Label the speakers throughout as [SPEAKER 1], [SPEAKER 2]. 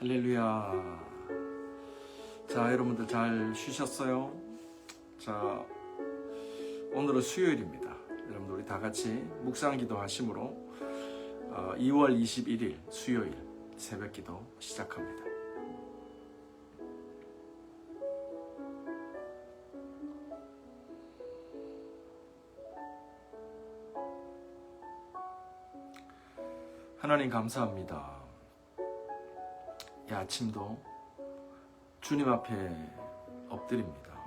[SPEAKER 1] 할렐루야. 자, 여러분들 잘 쉬셨어요? 자, 오늘은 수요일입니다. 여러분들 우리 다 같이 묵상 기도 하심으로 2월 21일 수요일 새벽 기도 시작합니다. 하나님 감사합니다. 이 아침도 주님 앞에 엎드립니다.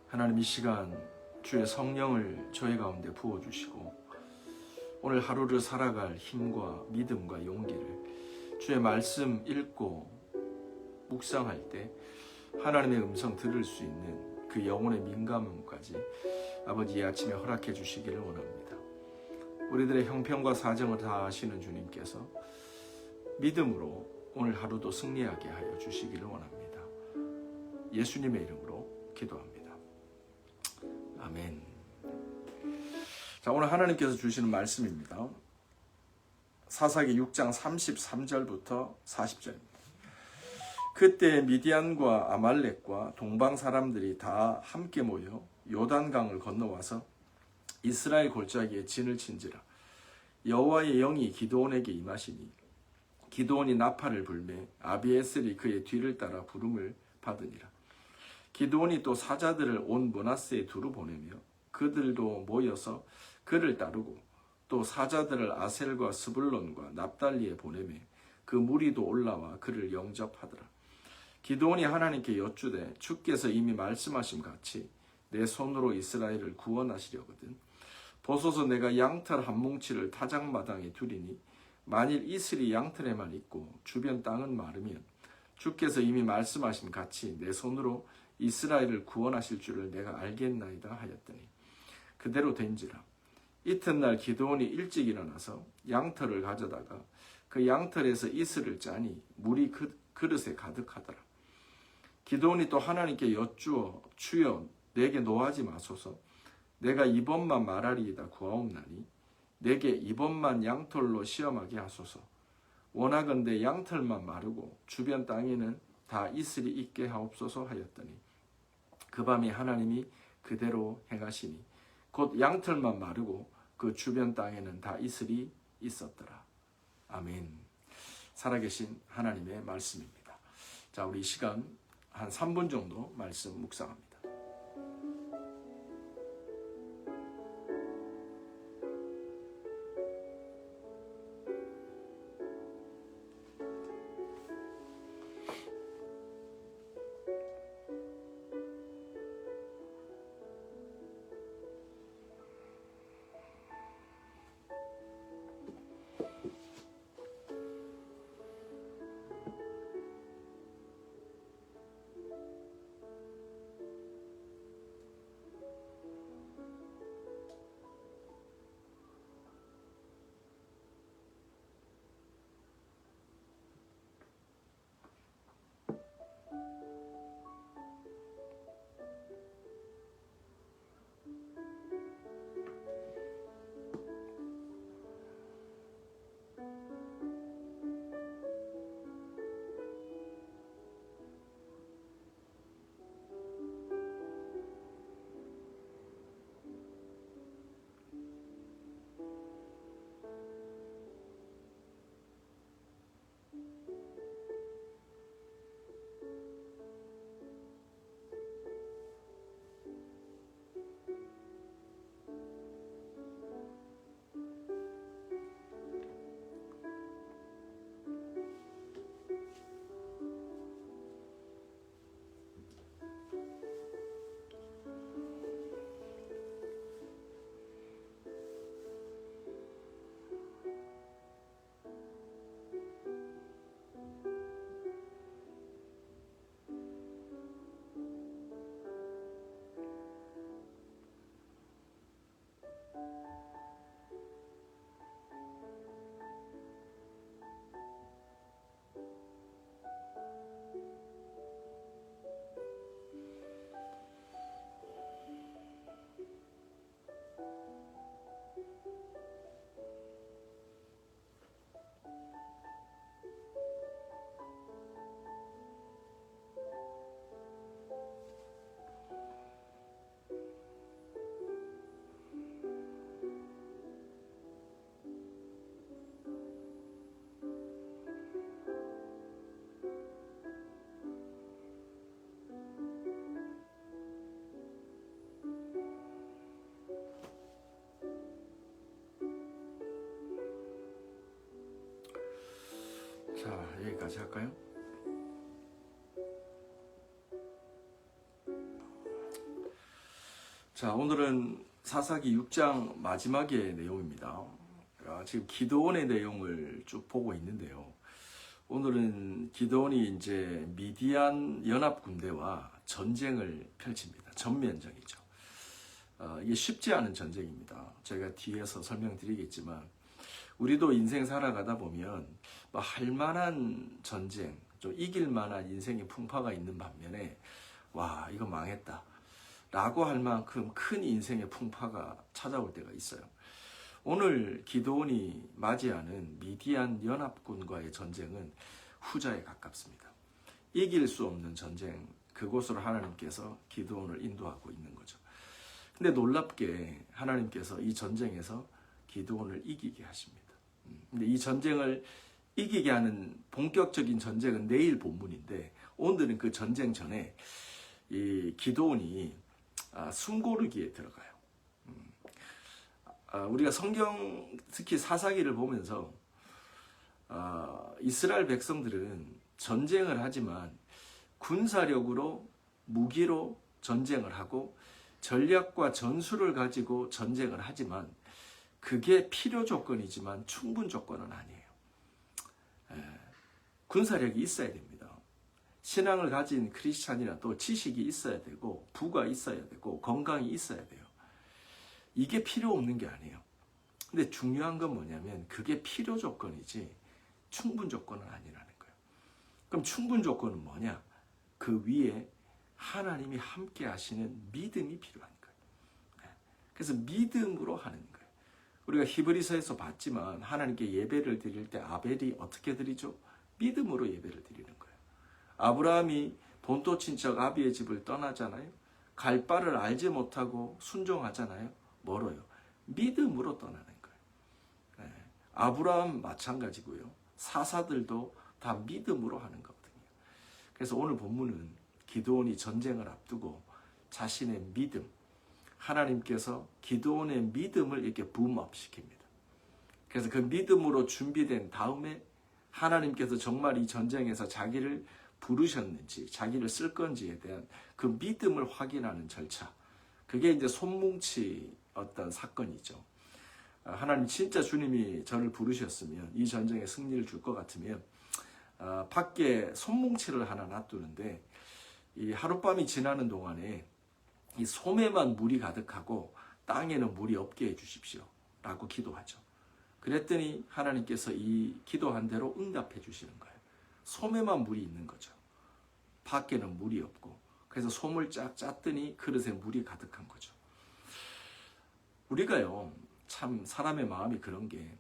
[SPEAKER 1] 하나님 이 시간 주의 성령을 저희 가운데 부어주시고 오늘 하루를 살아갈 힘과 믿음과 용기를 주의 말씀 읽고 묵상할 때 하나님의 음성 들을 수 있는 그 영혼의 민감함까지 아버지 이 아침에 허락해 주시기를 원합니다. 우리들의 형편과 사정을 다 아시는 주님께서 믿음으로 오늘 하루도 승리하게 하여 주시기를 원합니다. 예수님의 이름으로 기도합니다. 아멘. 자, 오늘 하나님께서 주시는 말씀입니다. 사사기 6장 33절부터 40절입니다. 그때 미디안과 아말렉과 동방 사람들이 다 함께 모여 요단강을 건너와서 이스라엘 골짜기에 진을 친지라. 여호와의 영이 기드온에게 임하시니 기드온이 나팔을 불매 아비에셀이 그의 뒤를 따라 부름을 받으니라. 기드온이 또 사자들을 온 므낫세에 두루 보내며 그들도 모여서 그를 따르고 또 사자들을 아셀과 스불론과 납달리에 보내매 그 무리도 올라와 그를 영접하더라. 기드온이 하나님께 여쭈되 주께서 이미 말씀하신 같이 내 손으로 이스라엘을 구원하시려거든 보소서 내가 양털 한 뭉치를 타작마당에 두리니 만일 이슬이 양털에만 있고 주변 땅은 마르면 주께서 이미 말씀하신 같이 내 손으로 이스라엘을 구원하실 줄을 내가 알겠나이다 하였더니 그대로 된지라. 이튿날 기드온이 일찍 일어나서 양털을 가져다가 그 양털에서 이슬을 짜니 물이 그릇에 가득하더라. 기드온이 또 하나님께 여쭈어 주여 내게 노하지 마소서 내가 이번만 말하리이다 구하옵나니 내게 이번만 양털로 시험하게 하소서 원하건대 양털만 마르고 주변 땅에는 다 이슬이 있게 하옵소서 하였더니 그 밤에 하나님이 그대로 행하시니 곧 양털만 마르고 그 주변 땅에는 다 이슬이 있었더라. 아멘. 살아계신 하나님의 말씀입니다. 자, 우리 이 시간 한 3분 정도 말씀 묵상합니다. 여기까지 할까요? 자, 오늘은 사사기 6장 마지막의 내용입니다. 지금 기드온의 내용을 쭉 보고 있는데요. 오늘은 기드온이 이제 미디안 연합 군대와 전쟁을 펼칩니다. 전면전이죠. 이게 쉽지 않은 전쟁입니다. 제가 뒤에서 설명드리겠지만 우리도 인생 살아가다 보면 뭐 할만한 전쟁, 좀 이길 만한 인생의 풍파가 있는 반면에 와 이거 망했다 라고 할 만큼 큰 인생의 풍파가 찾아올 때가 있어요. 오늘 기드온이 맞이하는 미디안 연합군과의 전쟁은 후자에 가깝습니다. 이길 수 없는 전쟁, 그곳으로 하나님께서 기드온을 인도하고 있는 거죠. 근데 놀랍게 하나님께서 이 전쟁에서 기드온을 이기게 하십니다. 근데 이 전쟁을 이기게 하는 본격적인 전쟁은 내일 본문인데 오늘은 그 전쟁 전에 이 기드온이 숨고르기에 들어가요. 우리가 성경 특히 사사기를 보면서 이스라엘 백성들은 전쟁을 하지만 군사력으로 무기로 전쟁을 하고 전략과 전술을 가지고 전쟁을 하지만 그게 필요 조건이지만 충분 조건은 아니에요. 군사력이 있어야 됩니다. 신앙을 가진 크리스찬이나 또 지식이 있어야 되고 부가 있어야 되고 건강이 있어야 돼요. 이게 필요 없는 게 아니에요. 근데 중요한 건 뭐냐면 그게 필요 조건이지 충분 조건은 아니라는 거예요. 그럼 충분 조건은 뭐냐? 그 위에 하나님이 함께 하시는 믿음이 필요한 거예요. 그래서 믿음으로 하는 거예요. 우리가 히브리서에서 봤지만 하나님께 예배를 드릴 때 아벨이 어떻게 드리죠? 믿음으로 예배를 드리는 거예요. 아브라함이 본토 친척 아비의 집을 떠나잖아요. 갈 바를 알지 못하고 순종하잖아요. 멀어요. 믿음으로 떠나는 거예요. 아브라함 마찬가지고요. 사사들도 다 믿음으로 하는 거거든요. 그래서 오늘 본문은 기드온이 전쟁을 앞두고 자신의 믿음, 하나님께서 기드온의 믿음을 이렇게 붐업 시킵니다. 그래서 그 믿음으로 준비된 다음에 하나님께서 정말 이 전쟁에서 자기를 부르셨는지, 자기를 쓸 건지에 대한 그 믿음을 확인하는 절차. 그게 이제 손뭉치 어떤 사건이죠. 하나님 진짜 주님이 저를 부르셨으면 이 전쟁에 승리를 줄 것 같으면 밖에 손뭉치를 하나 놔두는데 이 하룻밤이 지나는 동안에 이 솜에만 물이 가득하고 땅에는 물이 없게 해주십시오 라고 기도하죠. 그랬더니 하나님께서 이 기도한 대로 응답해 주시는 거예요. 솜에만 물이 있는 거죠. 밖에는 물이 없고 그래서 솜을 쫙 짰더니 그릇에 물이 가득한 거죠. 우리가요 참 사람의 마음이 그런 게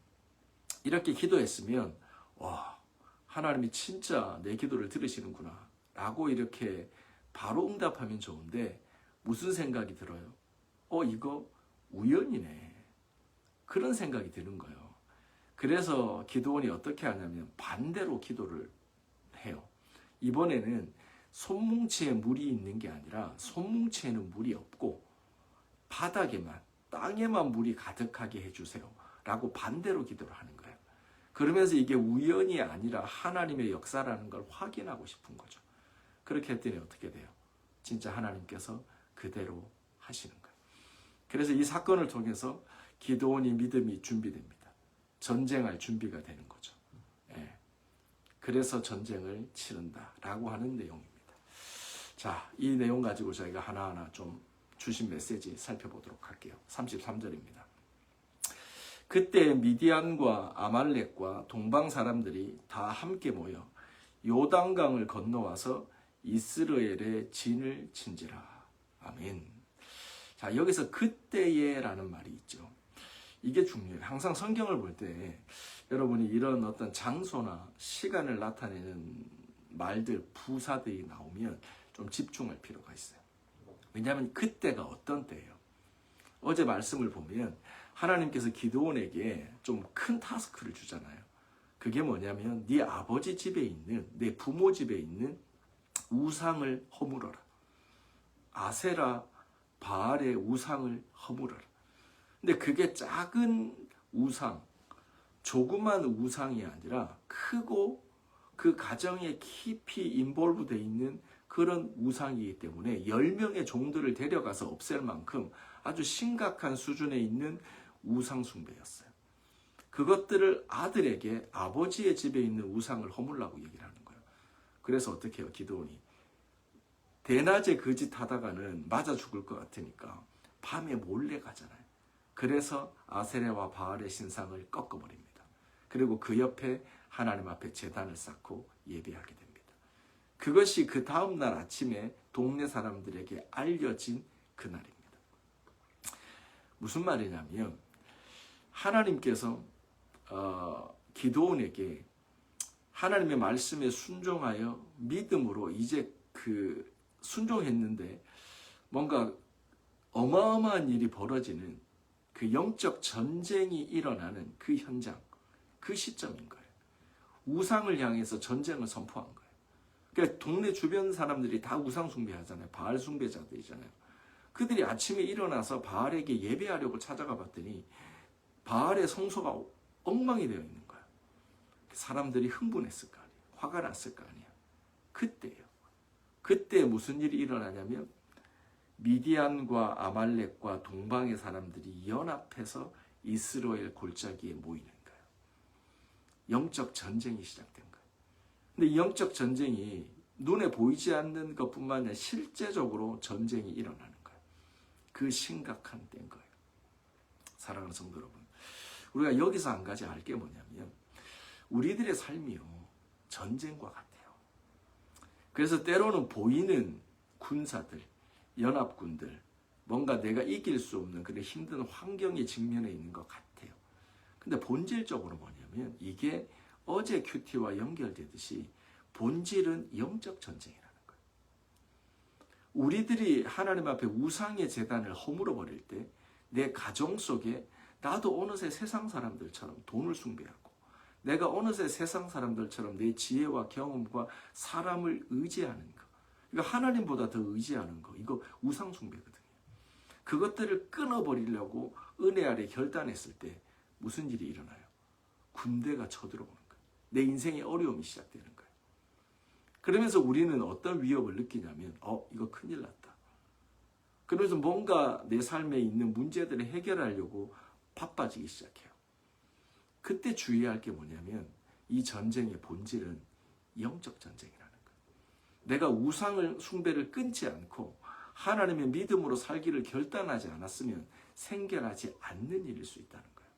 [SPEAKER 1] 이렇게 기도했으면 와 하나님이 진짜 내 기도를 들으시는구나 라고 이렇게 바로 응답하면 좋은데 무슨 생각이 들어요? 이거 우연이네. 그런 생각이 드는 거예요. 그래서 기드온이 어떻게 하냐면 반대로 기도를 해요. 이번에는 손뭉치에 물이 있는 게 아니라 손뭉치에는 물이 없고 바닥에만 땅에만 물이 가득하게 해주세요 라고 반대로 기도를 하는 거예요. 그러면서 이게 우연이 아니라 하나님의 역사라는 걸 확인하고 싶은 거죠. 그렇게 했더니 어떻게 돼요? 진짜 하나님께서 그대로 하시는 거예요. 그래서 이 사건을 통해서 기드온이 믿음이 준비됩니다. 전쟁할 준비가 되는 거죠. 그래서 전쟁을 치른다라고 하는 내용입니다. 자, 이 내용 가지고 저희가 하나하나 좀 주신 메시지 살펴보도록 할게요. 33절입니다. 그때 미디안과 아말렉과 동방 사람들이 다 함께 모여 요단강을 건너와서 이스라엘의 진을 친지라. 아멘. 자, 여기서 그때에라는 말이 있죠. 이게 중요해요. 항상 성경을 볼 때 여러분이 이런 어떤 장소나 시간을 나타내는 말들, 부사들이 나오면 좀 집중할 필요가 있어요. 왜냐하면 그때가 어떤 때예요? 어제 말씀을 보면 하나님께서 기드온에게 좀 큰 타스크를 주잖아요. 그게 뭐냐면 네 아버지 집에 있는, 내 부모 집에 있는 우상을 허물어라. 아세라, 바알의 우상을 허물어라. 근데 그게 작은 우상, 조그만 우상이 아니라 크고 그 가정에 깊이 인볼브되어 있는 그런 우상이기 때문에 10명의 종들을 데려가서 없앨 만큼 아주 심각한 수준에 있는 우상 숭배였어요. 그것들을 아들에게 아버지의 집에 있는 우상을 허물라고 얘기를 하는 거예요. 그래서 어떻게 해요? 기드온이 대낮에 그 짓 하다가는 맞아 죽을 것 같으니까 밤에 몰래 가잖아요. 그래서 아세레와 바알의 신상을 꺾어버립니다. 그리고 그 옆에 하나님 앞에 제단을 쌓고 예배하게 됩니다. 그것이 그 다음날 아침에 동네 사람들에게 알려진 그날입니다. 무슨 말이냐면 하나님께서 기드온에게 하나님의 말씀에 순종하여 믿음으로 이제 순종했는데 뭔가 어마어마한 일이 벌어지는 그 영적 전쟁이 일어나는 그 현장, 그 시점인 거예요. 우상을 향해서 전쟁을 선포한 거예요. 그러니까 동네 주변 사람들이 다 우상 숭배하잖아요. 바알 숭배자들이잖아요. 그들이 아침에 일어나서 바알에게 예배하려고 찾아가 봤더니 바알의 성소가 엉망이 되어 있는 거예요. 사람들이 흥분했을 거 아니에요. 화가 났을 거 아니에요. 그때요. 그때 무슨 일이 일어나냐면 미디안과 아말렉과 동방의 사람들이 연합해서 이스라엘 골짜기에 모이는 거예요. 영적 전쟁이 시작된 거예요. 근데 이 영적 전쟁이 눈에 보이지 않는 것뿐만 아니라 실제적으로 전쟁이 일어나는 거예요. 그 심각한 때인 거예요. 사랑하는 성도 여러분, 우리가 여기서 한 가지 알 게 뭐냐면 우리들의 삶이요 전쟁과 같아요. 그래서 때로는 보이는 군사들, 연합군들, 뭔가 내가 이길 수 없는 그런 힘든 환경에 직면해 있는 것 같아요. 근데 본질적으로 뭐냐면 이게 어제 큐티와 연결되듯이 본질은 영적 전쟁이라는 거예요. 우리들이 하나님 앞에 우상의 제단을 허물어 버릴 때 내 가정 속에 나도 어느새 세상 사람들처럼 돈을 숭배하고 내가 어느새 세상 사람들처럼 내 지혜와 경험과 사람을 의지하는 거, 이거 하나님보다 더 의지하는 거, 이거 우상 숭배거든요. 그것들을 끊어버리려고 은혜 아래 결단했을 때 무슨 일이 일어나요? 군대가 쳐들어오는 거예요. 내 인생의 어려움이 시작되는 거예요. 그러면서 우리는 어떤 위협을 느끼냐면 이거 큰일 났다. 그러면서 뭔가 내 삶에 있는 문제들을 해결하려고 바빠지기 시작해요. 그때 주의할 게 뭐냐면 이 전쟁의 본질은 영적 전쟁이라는 거예요. 내가 우상을 숭배를 끊지 않고 하나님의 믿음으로 살기를 결단하지 않았으면 생겨나지 않는 일일 수 있다는 거예요.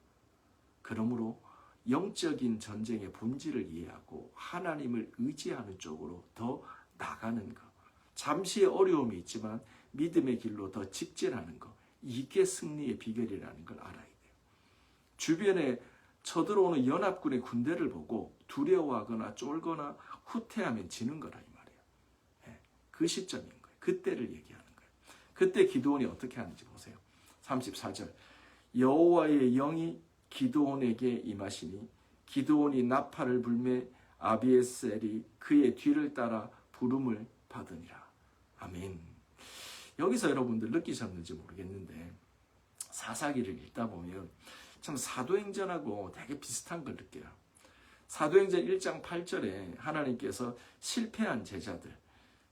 [SPEAKER 1] 그러므로 영적인 전쟁의 본질을 이해하고 하나님을 의지하는 쪽으로 더 나가는 것, 잠시의 어려움이 있지만 믿음의 길로 더 직진하는 것, 이게 승리의 비결이라는 걸 알아야 돼요. 주변에 쳐들어오는 연합군의 군대를 보고 두려워하거나 쫄거나 후퇴하면 지는 거라 이 말이에요. 그 시점인 거예요. 그때를 얘기하는 거예요. 그때 기드온이 어떻게 하는지 보세요. 34절 여호와의 영이 기드온에게 임하시니 기드온이 나팔을 불매 아비에셀이 그의 뒤를 따라 부름을 받으니라. 아멘. 여기서 여러분들 느끼셨는지 모르겠는데 사사기를 읽다 보면 참 사도행전하고 되게 비슷한 걸 느껴요. 사도행전 1장 8절에 하나님께서 실패한 제자들,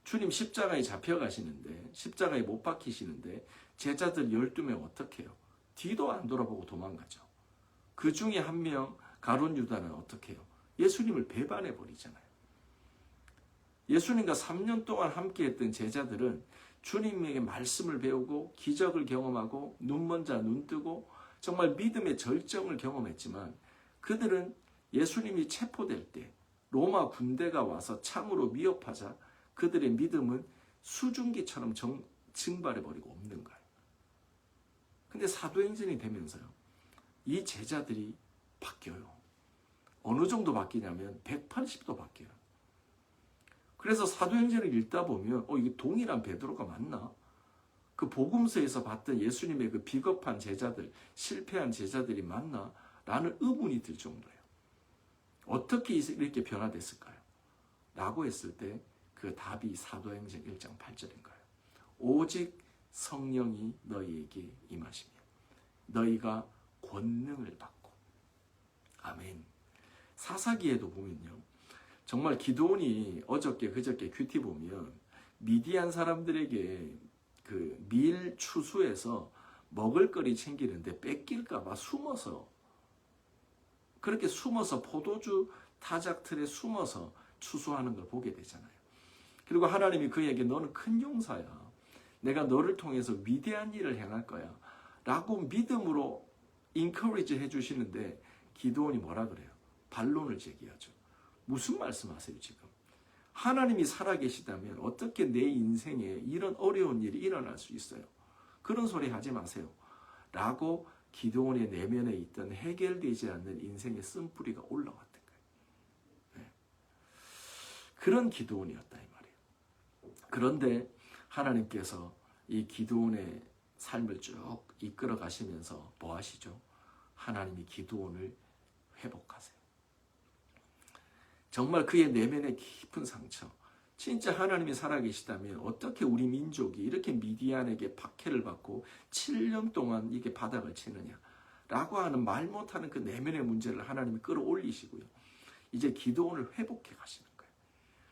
[SPEAKER 1] 주님 십자가에 잡혀가시는데 십자가에 못 박히시는데 제자들 12명 어떻게 해요? 뒤도 안 돌아보고 도망가죠. 그 중에 한 명 가룟 유다는 어떻게 해요? 예수님을 배반해 버리잖아요. 예수님과 3년 동안 함께 했던 제자들은 주님에게 말씀을 배우고 기적을 경험하고 눈먼 자 눈 뜨고 정말 믿음의 절정을 경험했지만 그들은 예수님이 체포될 때 로마 군대가 와서 창으로 위협하자 그들의 믿음은 수증기처럼 증발해버리고 없는 거예요. 근데 사도행전이 되면서요, 이 제자들이 바뀌어요. 어느 정도 바뀌냐면 180도 바뀌어요. 그래서 사도행전을 읽다 보면 이게 동일한 베드로가 맞나? 그 복음서에서 봤던 예수님의 그 비겁한 제자들, 실패한 제자들이 맞나? 라는 의문이 들 정도예요. 어떻게 이렇게 변화됐을까요? 라고 했을 때 그 답이 사도행전 1장 8절인 거예요. 오직 성령이 너희에게 임하시며 너희가 권능을 받고. 아멘. 사사기에도 보면요, 정말 기드온이 어저께 그저께 큐티 보면 미디안 사람들에게 그 밀 추수해서 먹을거리 챙기는데 뺏길까봐 숨어서, 그렇게 숨어서 포도주 타작 틀에 숨어서 추수하는 걸 보게 되잖아요. 그리고 하나님이 그에게 너는 큰 용사야, 내가 너를 통해서 위대한 일을 행할 거야 라고 믿음으로 인커리지 해주시는데, 기드온이 뭐라 그래요? 반론을 제기하죠. 무슨 말씀하세요 지금? 하나님이 살아계시다면 어떻게 내 인생에 이런 어려운 일이 일어날 수 있어요? 그런 소리 하지 마세요 라고 기드온의 내면에 있던 해결되지 않는 인생의 쓴뿌리가 올라왔던 거예요. 네. 그런 기드온이었다 이 말이에요. 그런데 하나님께서 이 기드온의 삶을 쭉 이끌어 가시면서 뭐 하시죠? 하나님이 기드온을 회복하세요. 정말 그의 내면의 깊은 상처, 진짜 하나님이 살아계시다면 어떻게 우리 민족이 이렇게 미디안에게 박해를 받고 7년 동안 이게 바닥을 치느냐 라고 하는 말 못하는 그 내면의 문제를 하나님이 끌어올리시고요, 이제 기드온을 회복해 가시는 거예요.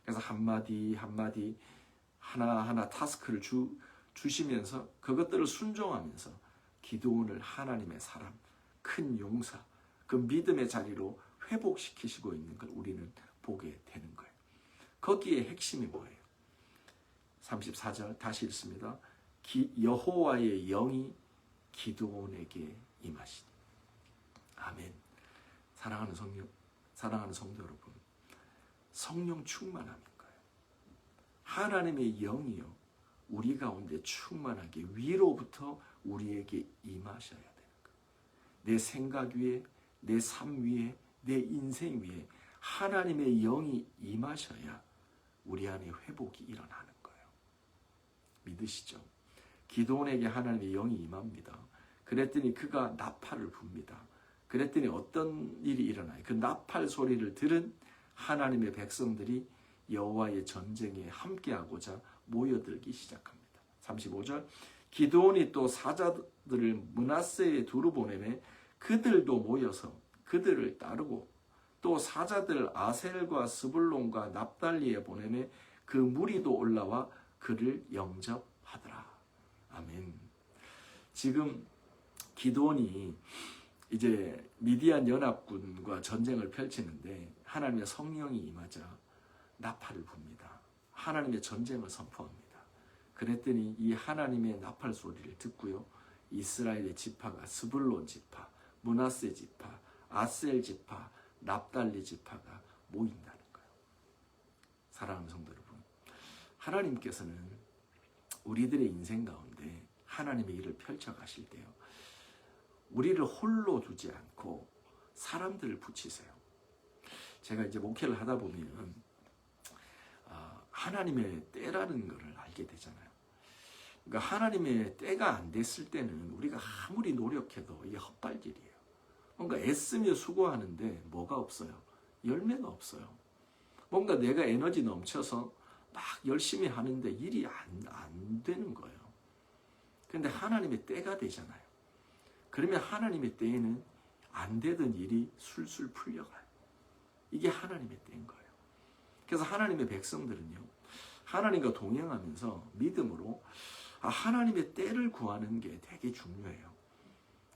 [SPEAKER 1] 그래서 한마디 한마디 하나하나 타스크를 주시면서 그것들을 순종하면서 기드온을 하나님의 사람, 큰 용사, 그 믿음의 자리로 회복시키시고 있는 걸 우리는 보게 되는 거예요. 거기에 핵심이 뭐예요? 34절 다시 읽습니다. 여호와의 영이 기드온에게 임하시니. 아멘. 사랑하는 성도 여러분, 성령 충만함인 거예요. 하나님의 영이요, 우리 가운데 충만하게 위로부터 우리에게 임하셔야 되는 거예요. 내 생각 위에, 내 삶 위에, 내 인생 위에 하나님의 영이 임하셔야 우리 안에 회복이 일어나는 거예요. 믿으시죠? 기드온에게 하나님의 영이 임합니다. 그랬더니 그가 나팔을 붑니다. 그랬더니 어떤 일이 일어나요? 그 나팔 소리를 들은 하나님의 백성들이 여호와의 전쟁에 함께하고자 모여들기 시작합니다. 35절 기드온이 또 사자들을 므낫세에 두루 보내매 그들도 모여서 그들을 따르고, 또 사자들 아셀과 스불론과 납달리에 보내매 그 무리도 올라와 그를 영접하더라. 아멘. 지금 기드온이 이제 미디안 연합군과 전쟁을 펼치는데 하나님의 성령이 임하자 나팔을 붑니다. 하나님의 전쟁을 선포합니다. 그랬더니 이 하나님의 나팔 소리를 듣고요, 이스라엘의 지파가 스불론 지파, 므낫세 지파, 아셀 지파, 납달리 지파가 모인다는 거예요. 사랑하는 성도 여러분, 하나님께서는 우리들의 인생 가운데 하나님의 일을 펼쳐 가실 때요, 우리를 홀로 두지 않고 사람들을 붙이세요. 제가 이제 목회를 하다 보면 하나님의 때라는 것을 알게 되잖아요. 그러니까 하나님의 때가 안 됐을 때는 우리가 아무리 노력해도 이게 헛발질이에요. 뭔가 애쓰며 수고하는데 뭐가 없어요? 열매가 없어요. 뭔가 내가 에너지 넘쳐서 막 열심히 하는데 일이 안 되는 거예요. 그런데 하나님의 때가 되잖아요. 그러면 하나님의 때에는 안 되던 일이 술술 풀려가요. 이게 하나님의 때인 거예요. 그래서 하나님의 백성들은요, 하나님과 동행하면서 믿음으로 하나님의 때를 구하는 게 되게 중요해요.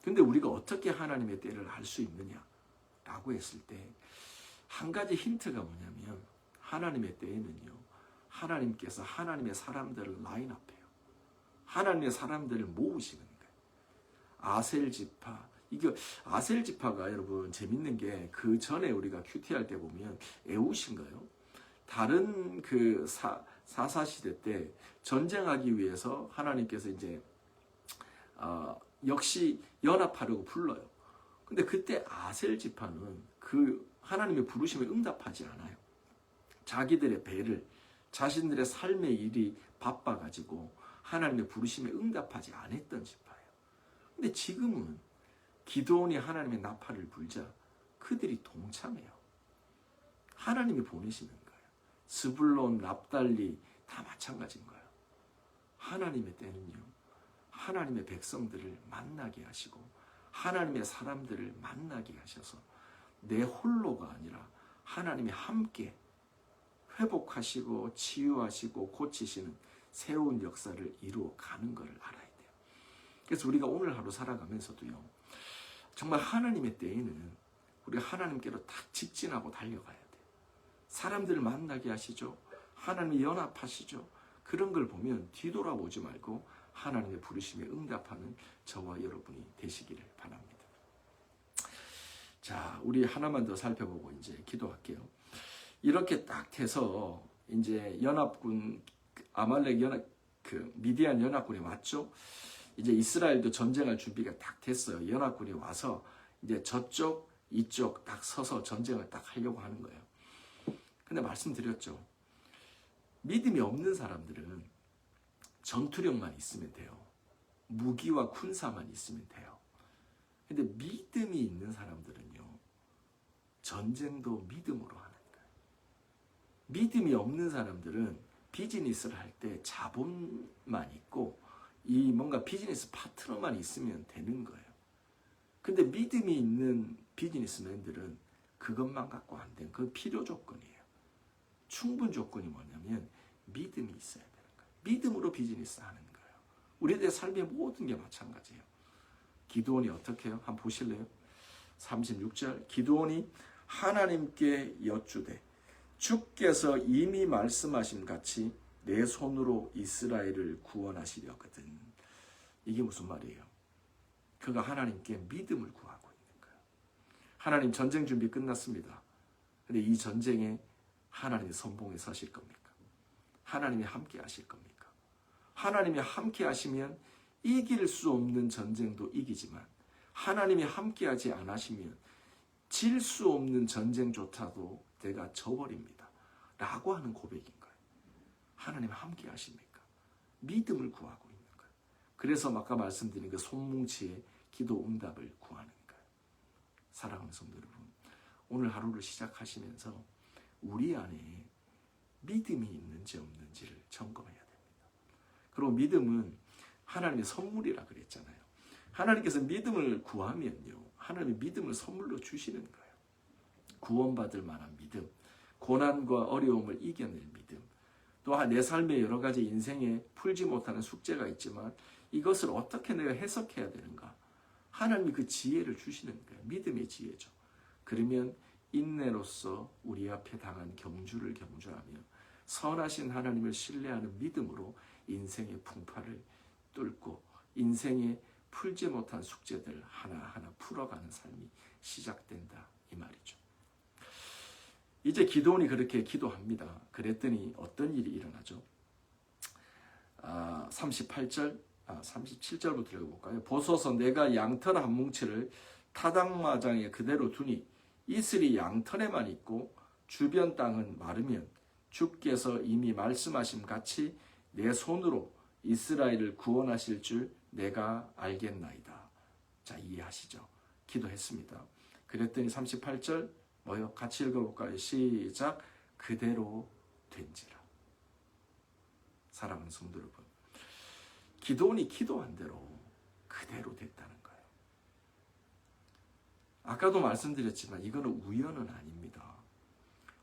[SPEAKER 1] 근데 우리가 어떻게 하나님의 때를 알 수 있느냐라고 했을 때 한 가지 힌트가 뭐냐면, 하나님의 때에는요, 하나님께서 하나님의 사람들을 라인업해요. 하나님의 사람들을 모으시는 거예요. 아셀 지파, 이게 아셀 지파가 여러분 재밌는 게, 그 전에 우리가 큐티할 때 보면 에웃인가요? 다른 그 사사시대 때 전쟁하기 위해서 하나님께서 이제 역시 연합하려고 불러요. 근데 그때 아셀 지파는 그 하나님의 부르심에 응답하지 않아요. 자기들의 배를, 자신들의 삶의 일이 바빠가지고 하나님의 부르심에 응답하지 않았던 지파예요. 근데 지금은 기드온이 하나님의 나팔을 불자 그들이 동참해요. 하나님이 보내시는 거예요. 스불론, 납달리 다 마찬가지인 거예요. 하나님의 때는요, 하나님의 백성들을 만나게 하시고 하나님의 사람들을 만나게 하셔서 내 홀로가 아니라 하나님이 함께 회복하시고 치유하시고 고치시는 새로운 역사를 이루어 가는 것을 알아야 돼요. 그래서 우리가 오늘 하루 살아가면서도요, 정말 하나님의 때에는 우리가 하나님께로 딱 직진하고 달려가야 돼요. 사람들을 만나게 하시죠. 하나님이 연합하시죠. 그런 걸 보면 뒤돌아보지 말고 하나님의 부르심에 응답하는 저와 여러분이 되시기를 바랍니다. 자, 우리 하나만 더 살펴보고 이제 기도할게요. 이렇게 딱 돼서 이제 연합군, 아말렉 미디안 연합군이 왔죠. 이제 이스라엘도 전쟁할 준비가 딱 됐어요. 연합군이 와서 이제 저쪽 이쪽 딱 서서 전쟁을 딱 하려고 하는 거예요. 근데 말씀드렸죠. 믿음이 없는 사람들은 전투력만 있으면 돼요. 무기와 군사만 있으면 돼요. 근데 믿음이 있는 사람들은요, 전쟁도 믿음으로 하는 거예요. 믿음이 없는 사람들은 비즈니스를 할 때 자본만 있고 이 뭔가 비즈니스 파트너만 있으면 되는 거예요. 근데 믿음이 있는 비즈니스맨들은 그것만 갖고 안 돼요. 그건 필요 조건이에요. 충분 조건이 뭐냐면 믿음이 있어야 되는 거예요. 믿음으로 비즈니스 하는 거예요. 우리들의 삶의 모든 게 마찬가지예요. 기드온이 어떻게 해요? 한번 보실래요? 36절 기드온이 하나님께 여쭈되 주께서 이미 말씀하신 같이 내 손으로 이스라엘을 구원하시려거든. 이게 무슨 말이에요? 그가 하나님께 믿음을 구하고 있는 거예요. 하나님, 전쟁 준비 끝났습니다. 근데 이 전쟁에 하나님이 선봉에 서실 겁니까? 하나님이 함께 하실 겁니까? 하나님이 함께 하시면 이길 수 없는 전쟁도 이기지만 하나님이 함께 하지 않으시면 질 수 없는 전쟁조차도 내가 져버립니다. 라고 하는 고백인 거예요. 하나님 함께 하십니까? 믿음을 구하고 있는 거예요. 그래서 아까 말씀드린 그 손뭉치의 기도 응답을 구하는 거예요. 사랑하는 성도 여러분, 오늘 하루를 시작하시면서 우리 안에 믿음이 있는지 없는지를 점검해야 됩니다. 그리고 믿음은 하나님의 선물이라 그랬잖아요. 하나님께서 믿음을 구하면요, 하나님이 믿음을 선물로 주시는 거예요. 구원받을 만한 믿음, 고난과 어려움을 이겨낼 믿음, 또한 내 삶의 여러 가지 인생에 풀지 못하는 숙제가 있지만 이것을 어떻게 내가 해석해야 되는가? 하나님이 그 지혜를 주시는 거예요. 믿음의 지혜죠. 그러면 인내로서 우리 앞에 당한 경주를 경주하며 선하신 하나님을 신뢰하는 믿음으로 인생의 풍파를 뚫고 인생의 풀지 못한 숙제들 하나하나 풀어가는 삶이 시작된다, 이 말이죠. 이제 기드온이 그렇게 기도합니다. 그랬더니 어떤 일이 일어나죠? 37절부터 읽어볼까요? 보소서 내가 양털 한 뭉치를 타당마장에 그대로 두니 이슬이 양털에만 있고 주변 땅은 마르면 주께서 이미 말씀하신 같이 내 손으로 이스라엘을 구원하실 줄 내가 알겠나이다. 자, 이해하시죠? 기도했습니다. 그랬더니 38절 뭐요? 같이 읽어볼까요? 시작. 그대로 된지라. 사랑하는 성도 여러분, 기드온이 기도한 대로 그대로 됐다는 거예요. 아까도 말씀드렸지만 이거는 우연은 아닙니다.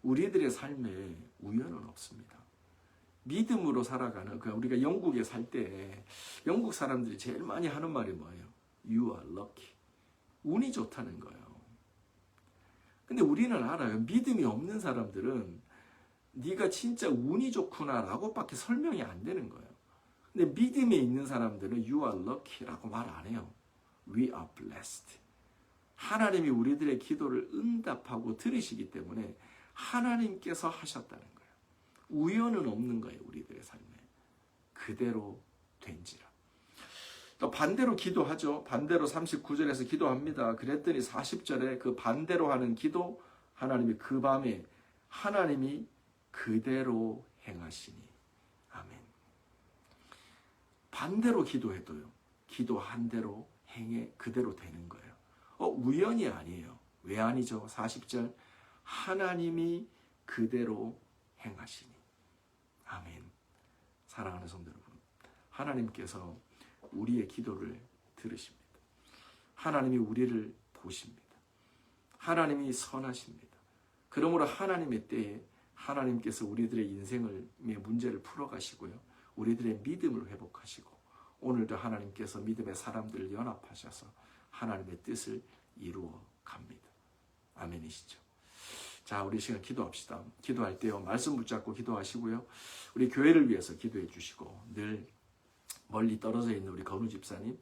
[SPEAKER 1] 우리들의 삶에 우연은 없습니다. 믿음으로 살아가는, 우리가 영국에 살 때 영국 사람들이 제일 많이 하는 말이 뭐예요? You are lucky. 운이 좋다는 거예요. 근데 우리는 알아요. 믿음이 없는 사람들은 네가 진짜 운이 좋구나 라고 밖에 설명이 안 되는 거예요. 근데 믿음이 있는 사람들은 You are lucky 라고 말 안 해요. We are blessed. 하나님이 우리들의 기도를 응답하고 들으시기 때문에 하나님께서 하셨다는 거예요. 우연은 없는 거예요. 우리들의 삶에. 그대로 된지라. 또 반대로 기도하죠. 반대로 39절에서 기도합니다. 그랬더니 40절에 그 반대로 하는 기도, 하나님이 그 밤에 하나님이 그대로 행하시니. 아멘. 반대로 기도해도요, 기도한 대로 행해 그대로 되는 거예요. 우연이 아니에요. 왜 아니죠? 40절 하나님이 그대로 행하시니. 아멘. 사랑하는 성도 여러분, 하나님께서 우리의 기도를 들으십니다. 하나님이 우리를 보십니다. 하나님이 선하십니다. 그러므로 하나님의 때에 하나님께서 우리들의 인생의 문제를 풀어가시고요. 우리들의 믿음을 회복하시고 오늘도 하나님께서 믿음의 사람들을 연합하셔서 하나님의 뜻을 이루어 갑니다. 아멘이시죠? 자, 우리 시간 기도합시다. 기도할 때요, 말씀 붙잡고 기도하시고요. 우리 교회를 위해서 기도해 주시고 늘 멀리 떨어져 있는 우리 건우 집사님,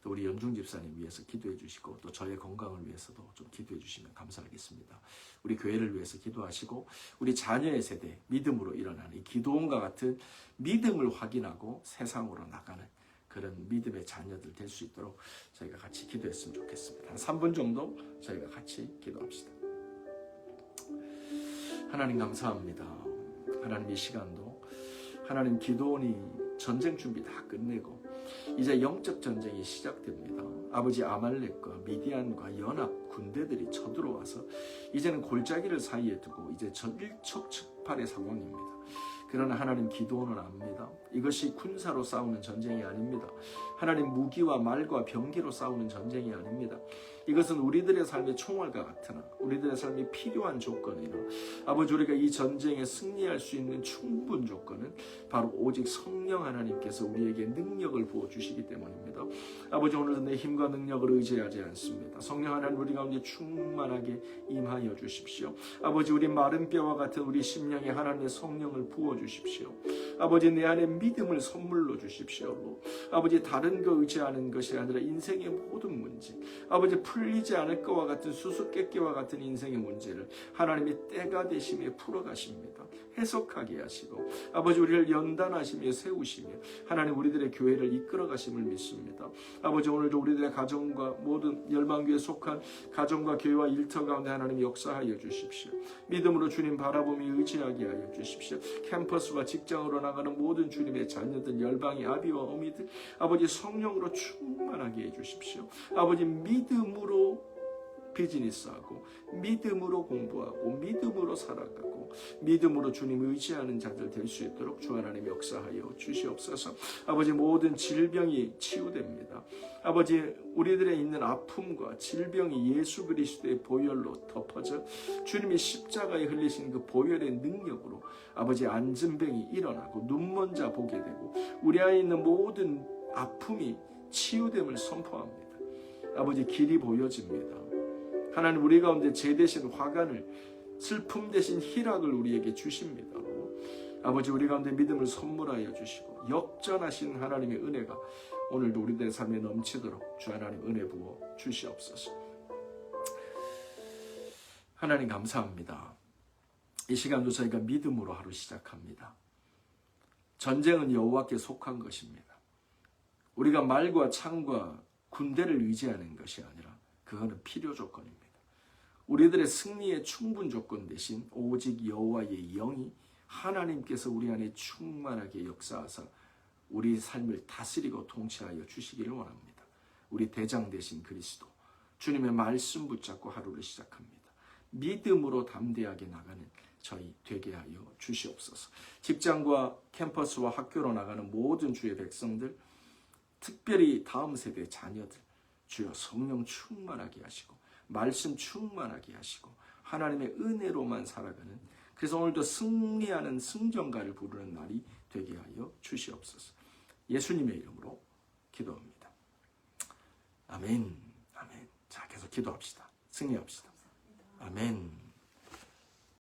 [SPEAKER 1] 또 우리 연중 집사님 위해서 기도해 주시고 또 저의 건강을 위해서도 좀 기도해 주시면 감사하겠습니다. 우리 교회를 위해서 기도하시고 우리 자녀의 세대 믿음으로 일어나는 이 기도원과 같은 믿음을 확인하고 세상으로 나가는 그런 믿음의 자녀들 될 수 있도록 저희가 같이 기도했으면 좋겠습니다. 한 3분 정도 저희가 같이 기도합시다. 하나님 감사합니다. 하나님 이 시간도 하나님 기도원이 전쟁 준비 다 끝내고 이제 영적 전쟁이 시작됩니다. 아버지 아말렉과 미디안과 연합 군대들이 쳐들어와서 이제는 골짜기를 사이에 두고 이제 일촉즉발의 상황입니다. 그러나 하나님 기도원은 압니다. 이것이 군사로 싸우는 전쟁이 아닙니다. 하나님 무기와 말과 병기로 싸우는 전쟁이 아닙니다. 이것은 우리들의 삶의 총알과 같으나 우리들의 삶이 필요한 조건이나 아버지 우리가 이 전쟁에 승리할 수 있는 충분 조건은 바로 오직 성령 하나님께서 우리에게 능력을 부어주시기 때문입니다. 아버지 오늘도 내 힘과 능력을 의지하지 않습니다. 성령 하나님 우리 가운데 충만하게 임하여 주십시오. 아버지 우리 마른 뼈와 같은 우리 심령에 하나님의 성령을 부어주십시오. 아버지 내 안에 믿음을 선물로 주십시오. 아버지 다른 거 의지하는 것이 아니라 인생의 모든 문제 아버지 풀리지 않을 것과 같은 수수께끼와 같은 인생의 문제를 하나님이 때가 되심에 풀어가십니다. 해석하게 하시고 아버지 우리를 연단하시며 세우시며 하나님 우리들의 교회를 이끌어 가심을 믿습니다. 아버지 오늘도 우리들의 가정과 모든 열방교회에 속한 가정과 교회와 일터 가운데 하나님 역사하여 주십시오. 믿음으로 주님 바라보며 의지하게 하여 주십시오. 캠퍼스와 직장으로 나가는 모든 주님의 자녀들 열방의 아비와 어미들 아버지 성령으로 충만하게 해주십시오. 아버지 믿음으로 비즈니스하고 믿음으로 공부하고 믿음으로 살아가고 믿음으로 주님 의지하는 자들 될 수 있도록 주 하나님 역사하여 주시옵소서. 아버지 모든 질병이 치유됩니다. 아버지 우리들의 있는 아픔과 질병이 예수 그리스도의 보혈로 덮어져 주님이 십자가에 흘리신 그 보혈의 능력으로 아버지 안진병이 일어나고 눈먼 자 보게 되고 우리 안에 있는 모든 아픔이 치유됨을 선포합니다. 아버지 길이 보여집니다. 하나님 우리 가운데 죄 대신 화관을 슬픔 대신 희락을 우리에게 주십니다. 아버지 우리 가운데 믿음을 선물하여 주시고 역전하신 하나님의 은혜가 오늘도 우리들의 삶에 넘치도록 주 하나님 은혜 부어 주시옵소서. 하나님 감사합니다. 이 시간도 저희가 믿음으로 하루 시작합니다. 전쟁은 여호와께 속한 것입니다. 우리가 말과 창과 군대를 의지하는 것이 아니라 그거는 필요 조건입니다. 우리들의 승리의 충분 조건 대신 오직 여호와의 영이 하나님께서 우리 안에 충만하게 역사하사 우리 삶을 다스리고 통치하여 주시기를 원합니다. 우리 대장 되신 그리스도 주님의 말씀 붙잡고 하루를 시작합니다. 믿음으로 담대하게 나가는 저희 되게 하여 주시옵소서. 직장과 캠퍼스와 학교로 나가는 모든 주의 백성들 특별히 다음 세대 자녀들 주여 성령 충만하게 하시고 말씀 충만하게 하시고 하나님의 은혜로만 살아가는 그래서 오늘도 승리하는 승전가를 부르는 날이 되게 하여 주시옵소서. 예수님의 이름으로 기도합니다. 아멘. 아멘. 자 계속 기도합시다. 승리합시다. 아멘.